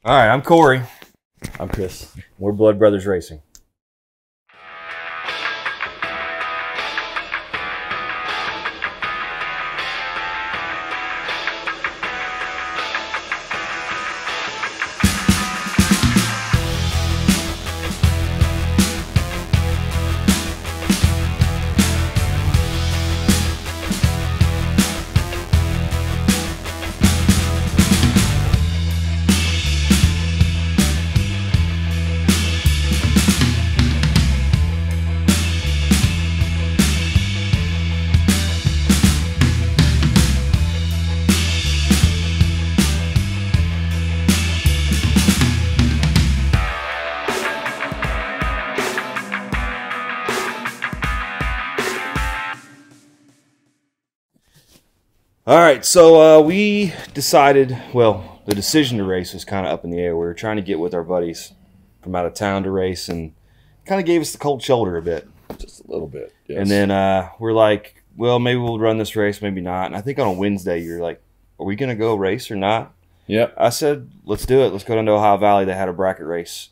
All right, I'm Corey. I'm Chris. We're Blood Brothers Racing. All right, so we decided, well, the decision to race was kind of up in the air. We were trying to get with our buddies from out of town to race, and kind of gave us the cold shoulder a bit. Just a little bit, yes. And then we're like, well, maybe we'll run this race, maybe not. And I think on a Wednesday, you're like, are we going to go race or not? Yep. I said, let's do it. Let's go down to Ohio Valley. They had a bracket race.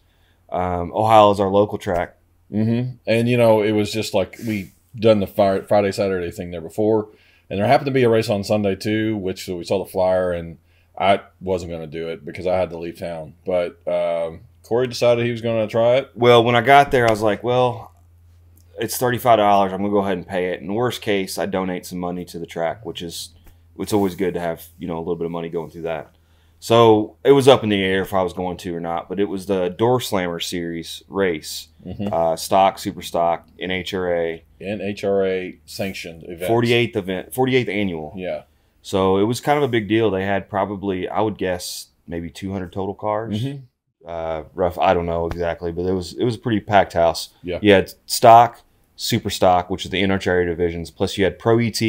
Ohio is our local track. Mm-hmm. And, you know, it was just like we done the Friday, Saturday thing there before. And there happened to be a race on Sunday, too, which we saw the flyer, and I wasn't going to do it because I had to leave town. But Corey decided he was going to try it. Well, when I got there, I was like, well, it's $35. I'm going to go ahead and pay it. In the worst case, I donate some money to the track, which is it's always good to have, you know, a little bit of money going through that. So it was up in the air if I was going to or not, but it was the Door Slammer Series race. Mm-hmm. Stock, super stock, NHRA. NHRA sanctioned event. 48th annual. Yeah. So it was kind of a big deal. They had probably, I would guess, maybe 200 total cars. Mm-hmm. Rough, I don't know exactly, but it was a pretty packed house. Yeah. You had stock, super stock, which is the NHRA divisions, plus you had Pro ET,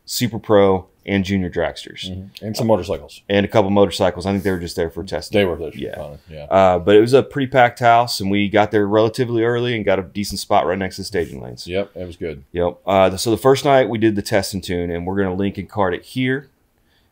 Super Pro, and junior dragsters. Mm-hmm. And some motorcycles. And a couple motorcycles. I think they were just there for testing. They were there for fun. Yeah. But it was a pretty packed house, and we got there relatively early and got a decent spot right next to the staging lanes. Yep, it was good. Yep. So the first night we did the test and tune, and we're going to link and card it here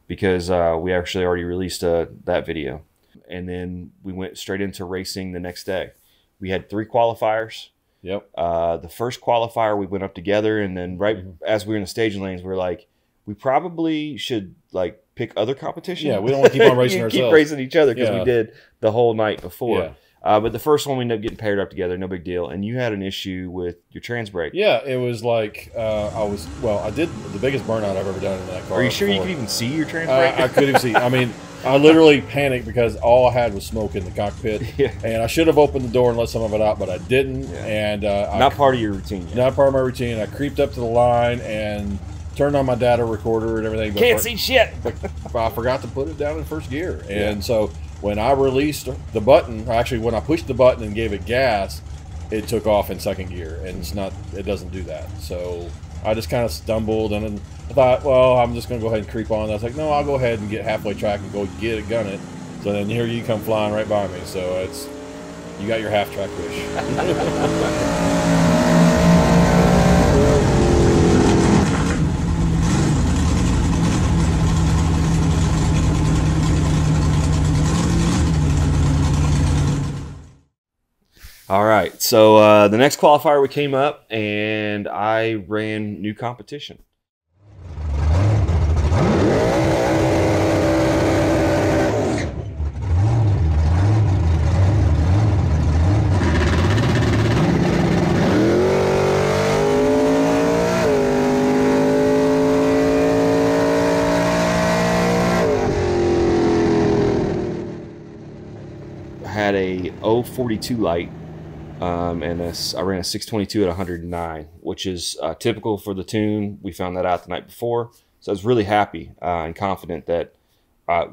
because we actually already released that video. And then we went straight into racing the next day. We had 3 qualifiers. Yep. The first qualifier we went up together, and then as we were in the staging lanes, we were like, we probably should like pick other competition. Yeah, we don't want to keep on racing ourselves. Keep racing each other because we did the whole night before. Yeah. But the first one we ended up getting paired up together, no big deal. And you had an issue with your trans brake. Yeah, it was like I did the biggest burnout I've ever done in that car. Are you sure you could even see your trans brake? I couldn't see. I mean, I literally panicked because all I had was smoke in the cockpit. Yeah. And I should have opened the door and let some of it out, but I didn't. Yeah. And not part of your routine yet. Not part of my routine. I creeped up to the line and turned on my data recorder and everything. But Can't see shit. But I forgot to put it down in first gear. And so when I released the button, or actually when I pushed the button and gave it gas, it took off in second gear. And it doesn't do that. So I just kind of stumbled, and then I thought, well, I'm just going to go ahead and creep on. I was like, no, I'll go ahead and get halfway track and go get it, gun it. So then here you come flying right by me. So you got your half track wish. All right, so the next qualifier we came up, and I ran new competition. I had a 042 light. And I ran a 622 at 109, which is typical for the tune. We found that out the night before, so I was really happy and confident that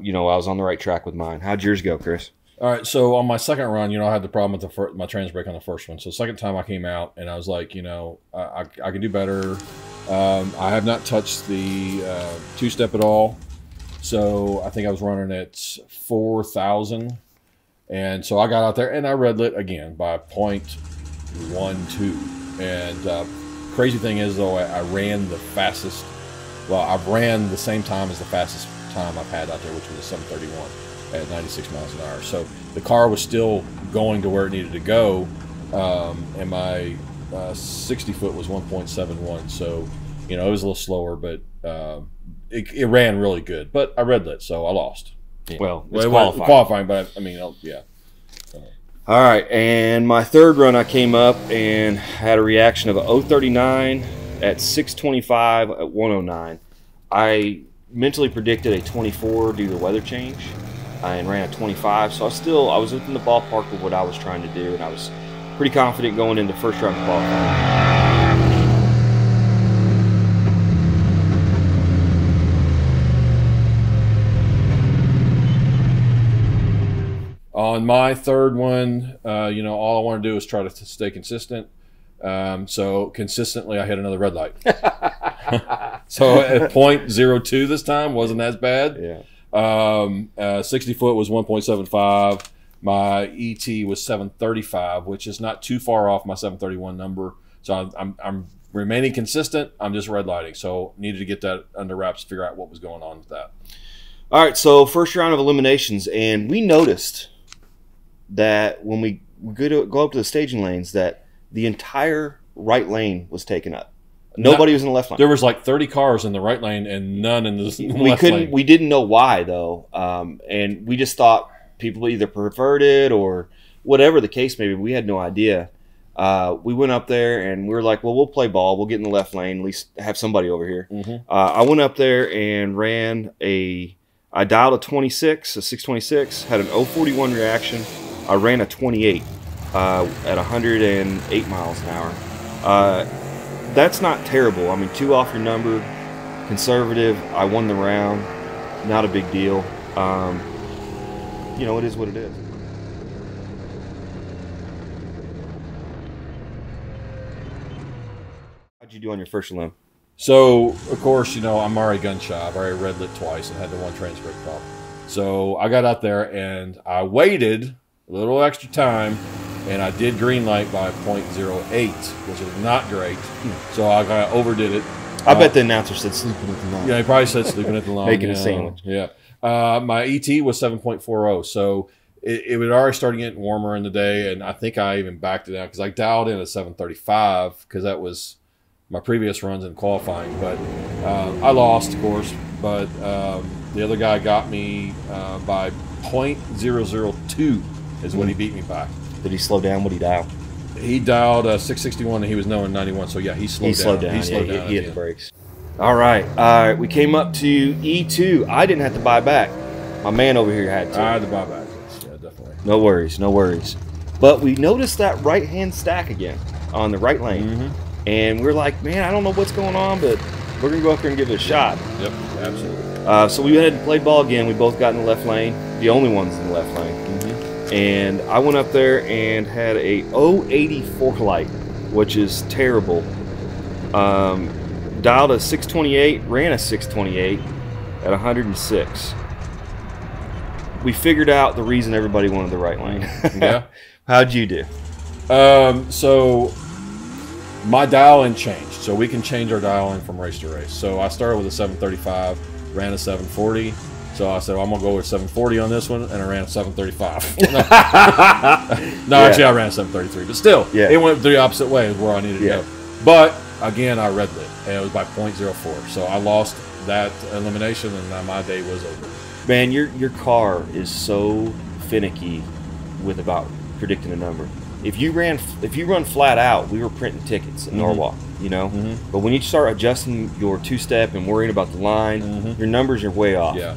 you know, I was on the right track with mine. How'd yours go, Chris? All right, so on my second run, you know, I had the problem with my trans brake on the first one. So second time I came out, and I was like, you know, I can do better. I have not touched the two-step at all, so I think I was running at 4,000. And so I got out there and I red lit again by 0.12. And crazy thing is, though, I ran the fastest. Well, I ran the same time as the fastest time I've had out there, which was a 7:31. at 96 miles an hour. So the car was still going to where it needed to go, and my 60 foot was 1.71. So, you know, it was a little slower, but it ran really good. But I red lit, so I lost. Yeah. Well, it wasn't qualifying, but I mean, yeah. All right, and my third run, I came up and had a reaction of a 039 at 625 at 109. I mentally predicted a 24 due to the weather change, and ran a 25. So I was within the ballpark of what I was trying to do, and I was pretty confident going into first round of qualifying. On my third one, you know, all I want to do is try to stay consistent. So consistently, I hit another red light. So at 0.02 this time wasn't as bad. Yeah. 60 foot was 1.75. My ET was 735, which is not too far off my 731 number. So I'm remaining consistent. I'm just red lighting. So needed to get that under wraps to figure out what was going on with that. All right, so first round of eliminations, and we noticed that when we go up to the staging lanes that the entire right lane was taken up. Nobody was in the left lane. There was like 30 cars in the right lane and none in the left lane. We didn't know why though, and we just thought people either preferred it or whatever the case may be. We had no idea. We went up there and we were like, well, we'll play ball. We'll get in the left lane, at least have somebody over here. I went up there and ran I dialed a 26, a 626, had an 041 reaction. I ran a 28 at 108 miles an hour. That's not terrible. I mean, 2 off your number, conservative. I won the round. Not a big deal. You know, it is what it is. How'd you do on your first limb? So, of course, you know, I'm already gun shy. I've already red lit twice and had the one transbrake problem. So I got out there and I waited a little extra time, and I did green light by 0.08, which is not great. So I kind of overdid it. I bet the announcer said sleeping at the lawn. Yeah, he probably said sleeping at the lawn. Making a sandwich. Yeah. My ET was 7.40, so it was already starting getting warmer in the day, and I think I even backed it down because I dialed in at 735 because that was my previous runs in qualifying. But I lost, of course, but the other guy got me by 0.002 is what he beat me by. Did he slow down? What did he dial? He dialed 661 and he was knowing 91. So yeah, he slowed down. He slowed down. He hit the brakes. All right. We came up to E2. I didn't have to buy back. My man over here had to. I had to buy back. Yeah, definitely. No worries. No worries. But we noticed that right-hand stack again on the right lane. And we're like, man, I don't know what's going on, but we're going to go up there and give it a shot. Yep, absolutely. So we went ahead and played ball again. We both got in the left lane, the only ones in the left lane. And I went up there and had a 084 light, which is terrible. Dialed a 628, ran a 628 at 106. We figured out the reason everybody wanted the right lane. Yeah. How'd you do? So my dial-in changed. So we can change our dial-in from race to race. So I started with a 735, ran a 740. So I said, well, I'm going to go with 740 on this one, and I ran a 735. Actually, I ran a 733. But still, it went the opposite way of where I needed to go. But, again, I red lit, and it was by 0.04. So I lost that elimination, and my day was over. Man, your car is so finicky with about predicting a number. If you run flat out, we were printing tickets in Norwalk, you know. But when you start adjusting your two-step and worrying about the line, your numbers are way off. Yeah.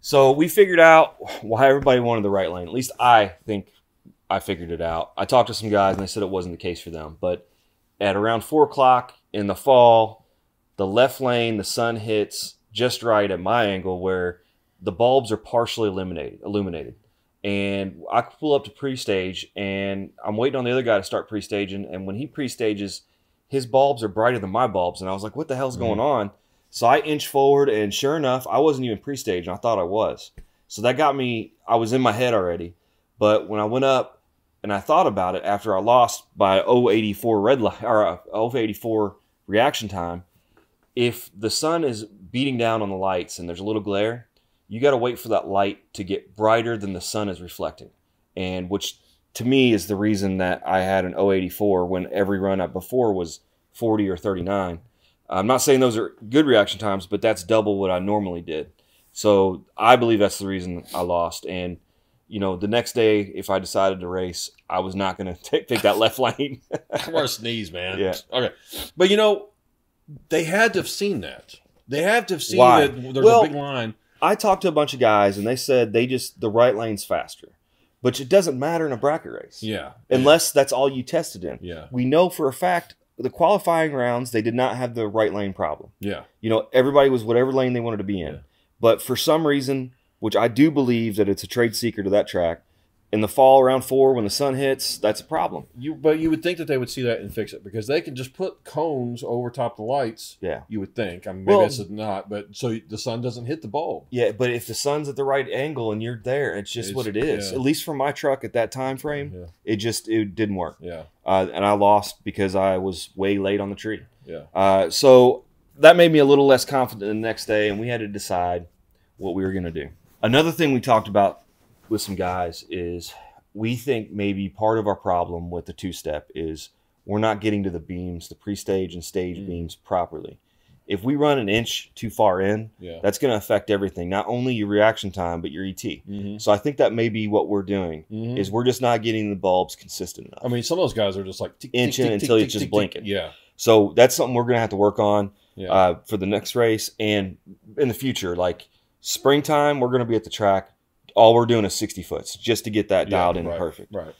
So we figured out why everybody wanted the right lane. At least I think I figured it out. I talked to some guys, and they said it wasn't the case for them. But at around 4 o'clock in the fall, the left lane, the sun hits just right at my angle where the bulbs are partially illuminated. And I pull up to pre-stage, and I'm waiting on the other guy to start pre-staging. And when he pre-stages, his bulbs are brighter than my bulbs. And I was like, what the hell's going on? So I inch forward, and sure enough, I wasn't even pre-staging. I thought I was. So that got me, I was in my head already. But when I went up and I thought about it after I lost by 084 red light or 084 reaction time, if the sun is beating down on the lights and there's a little glare, you got to wait for that light to get brighter than the sun is reflecting. And which to me is the reason that I had an 084 when every run up before was 40 or 39. I'm not saying those are good reaction times, but that's double what I normally did. So I believe that's the reason I lost. And, you know, the next day, if I decided to race, I was not going to take that left lane. I want to sneeze, man. Yeah. Okay. But, you know, they had to have seen that. They had to have seen Why? that there's a big line. I talked to a bunch of guys, and they said the right lane's faster. But it doesn't matter in a bracket race. Yeah. Unless that's all you tested in. Yeah. We know for a fact the qualifying rounds, they did not have the right lane problem. Yeah. You know, everybody was whatever lane they wanted to be in. Yeah. But for some reason, which I do believe that it's a trade secret to that track, in the fall around 4 when the sun hits, that's a problem. But you would think that they would see that and fix it because they can just put cones over top the lights. Yeah. You would think. I mean, maybe it's not, but so the sun doesn't hit the bulb. Yeah, but if the sun's at the right angle and you're there, it's just what it is. Yeah. At least for my truck at that time frame, it didn't work. Yeah. And I lost because I was way late on the tree. Yeah. So that made me a little less confident the next day, and we had to decide what we were going to do. Another thing we talked about with some guys is we think maybe part of our problem with the two-step is we're not getting to the beams, the pre-stage and stage beams properly. If we run an inch too far in, that's going to affect everything, not only your reaction time, but your ET. So I think that may be what we're doing, is we're just not getting the bulbs consistent enough. I mean, some of those guys are just like inching until it's just blinking. Yeah. So that's something we're going to have to work on for the next race and in the future. Like springtime, we're going to be at the track. All we're doing is 60 foots just to get that dialed in perfect. Right.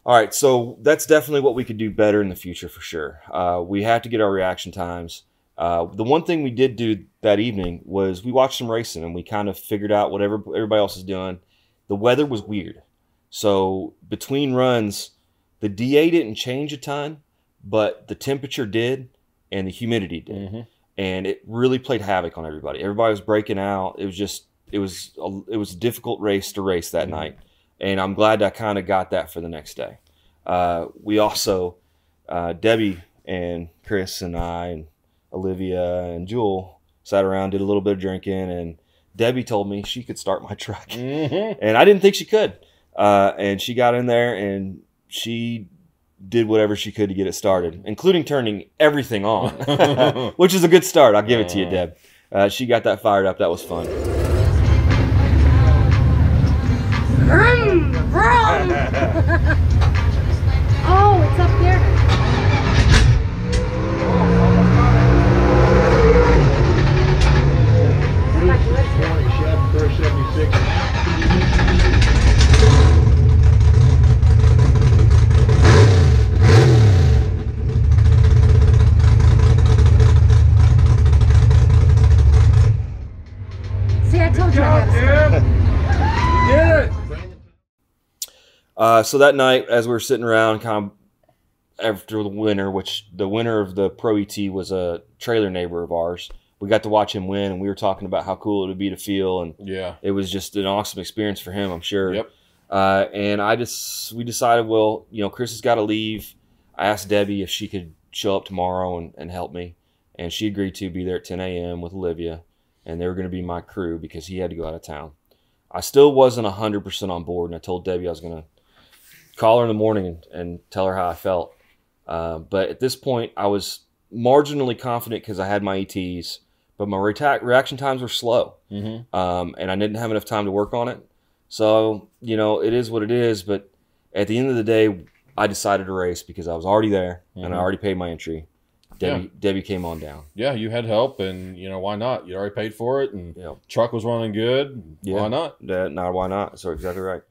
All right, so that's definitely what we could do better in the future for sure. We have to get our reaction times. The one thing we did do that evening was we watched some racing and we kind of figured out what everybody else is doing. The weather was weird. So between runs, the DA didn't change a ton, but the temperature did and the humidity did. And it really played havoc on everybody. Everybody was breaking out. It was a difficult race to race that night. And I'm glad I kind of got that for the next day. We also, Debbie and Chris and I and Olivia and Jewel sat around, did a little bit of drinking, and Debbie told me she could start my truck. And I didn't think she could. And she got in there and she did whatever she could to get it started, including turning everything on, which is a good start. I'll give it to you, Deb. She got that fired up. That was fun. Vroom, vroom. Oh, it's up there. See, I told you I had a So that night, as we were sitting around, kind of after the winner, which the winner of the Pro ET was a trailer neighbor of ours, we got to watch him win, and we were talking about how cool it would be to feel, and it was just an awesome experience for him, I'm sure. And we decided, well, you know, Chris has got to leave. I asked Debbie if she could show up tomorrow and help me, and she agreed to be there at 10 a.m. with Olivia, and they were going to be my crew because he had to go out of town. I still wasn't 100% on board, and I told Debbie I was going to call her in the morning and tell her how I felt. But at this point, I was marginally confident because I had my ETs, but my reaction times were slow. And I didn't have enough time to work on it. So, you know, it is what it is. But at the end of the day, I decided to race because I was already there and I already paid my entry. Debbie came on down. Yeah, you had help, and, you know, why not? You already paid for it, and truck was running good. Why not? Why not? So exactly right.